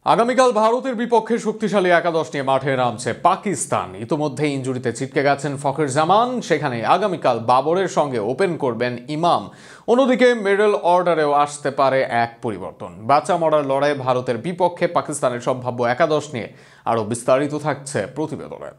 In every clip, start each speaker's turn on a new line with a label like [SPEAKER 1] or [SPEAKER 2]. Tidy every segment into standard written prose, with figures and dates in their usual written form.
[SPEAKER 1] আগামীকাল ভারতের বিপক্ষে শক্তিশালী একাদশ নিয়ে মাঠে নামছে পাকিস্তান। ইতোমধ্যে ইনজুরিতে ছিটকে গেছেন ফখর জামান, সেখানে আগামীকাল বাবরের সঙ্গে ওপেন করবেন ইমাম। অন্যদিকে মিডল অর্ডারেও আসতে পারে এক পরিবর্তন। বাঁচা মরার লড়াই ভারতের বিপক্ষে পাকিস্তানের সম্ভাব্য একাদশ নিয়ে আরও বিস্তারিত থাকছে প্রতিবেদনে।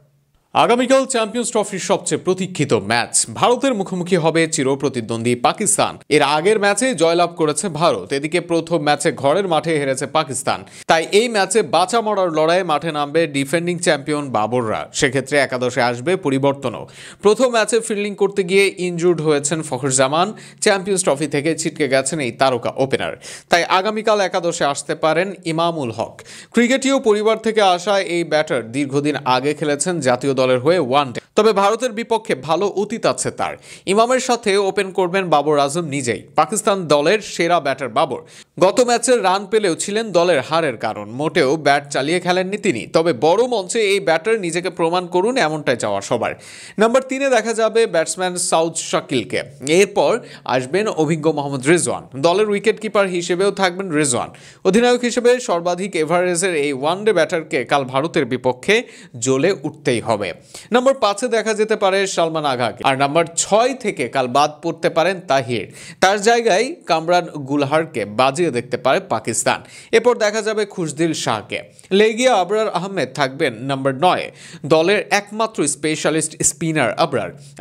[SPEAKER 1] আগামীকাল চ্যাম্পিয়ন্স ট্রফির সবচেয়ে প্রতীক্ষিত ম্যাচ। ভারতের মুখোমুখি হবে চিরপ্রতিদ্বন্দ্বী পাকিস্তান। এর আগের ম্যাচে জয়লাভ করেছে ভারত, এদিকে প্রথম ম্যাচে ঘরের মাঠে হেরেছে পাকিস্তান। তাই এই ম্যাচে বাঁচা মরার লড়াইয়ে মাঠে নামবে ডিফেন্ডিং চ্যাম্পিয়ন বাবররা। সেক্ষেত্রে একাদশে আসবে পরিবর্তনও। প্রথম ম্যাচে ফিল্ডিং করতে গিয়ে ইনজুর্ড হয়েছেন ফখর জামান। চ্যাম্পিয়ন্স ট্রফি থেকে ছিটকে গেছেন এই তারকা ওপেনার। তাই আগামীকাল একাদশে আসতে পারেন ইমামুল হক। ক্রিকেটীয় পরিবার থেকে আসা এই ব্যাটার দীর্ঘদিন আগে খেলেছেন জাতীয় দলের হয়ে ওয়ানডে, তবে ভারতের বিপক্ষে ভালো অতীত আছে তার। ইমামের সাথে ওপেন করবেন বাবর আজম নিজেই। পাকিস্তান দলের সেরা ব্যাটার বাবর গত ম্যাচের রান পেলেও ছিলেন দলের হারের কারণ। মোটেও ব্যাট চালিয়ে খেলেননি তিনি, তবে বড় মঞ্চে এই ব্যাটার নিজেকে প্রমাণ করুন এমনটাই চাওয়া সবার। নাম্বার 3-এ দেখা যাবে ব্যাটসম্যান সাউদ শাকিলকে। এরপর আসবেন অভিজ্ঞ মোহাম্মদ রিজওয়ান। দলের উইকেট কিপার হিসেবেও থাকবেন রিজওয়ান। অধিনায়ক হিসেবে সর্বাধিক এভারেজের এই ওয়ানডে ব্যাটারকে কাল ভারতের বিপক্ষে জ্বলে উঠতেই হবে। নাম্বার 5-এ দেখা যেতে পারে সালমান আগাকে, আর নাম্বার 6 থেকে কাল বাদ পড়তে পারেন তাহির। তার জায়গায় কামরান গুলহারকে বাজিয়ে দেখতে পারে পাকিস্তান। এরপর দেখা যাবে খুশদিল শাহকে। লেগিয়া আবরার আহমেদ থাকবেন নাম্বার 9-এ। দলের একমাত্র স্পেশালিস্ট স্পিনার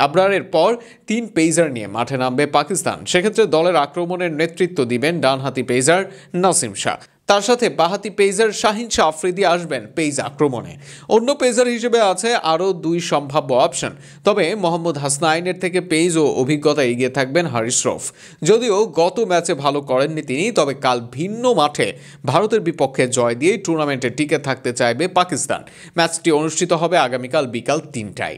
[SPEAKER 1] আবরারের পর 3 পেসার নিয়ে মাঠে নামবে পাকিস্তান। সেক্ষেত্রে দলের আক্রমণের নেতৃত্ব দিবেন ডানহাতি পেসার নাসিম শাহ। তার সাথে বাহাতি পেসার শাহিন শাহ আফ্রিদি আসবেন পেস আক্রমণে। অন্য পেসার হিসেবে আছে আরও 2 সম্ভাব্য অপশন, তবে মোহাম্মদ হাসনাইনের থেকে পেস ও অভিজ্ঞতা এগিয়ে থাকবেন হারিস রফ। যদিও গত ম্যাচে ভালো করেননি তিনি, তবে কাল ভিন্ন মাঠে ভারতের বিপক্ষে জয় দিয়েই টুর্নামেন্টে টিকে থাকতে চাইবে পাকিস্তান। ম্যাচটি অনুষ্ঠিত হবে আগামীকাল বিকাল 3টায়।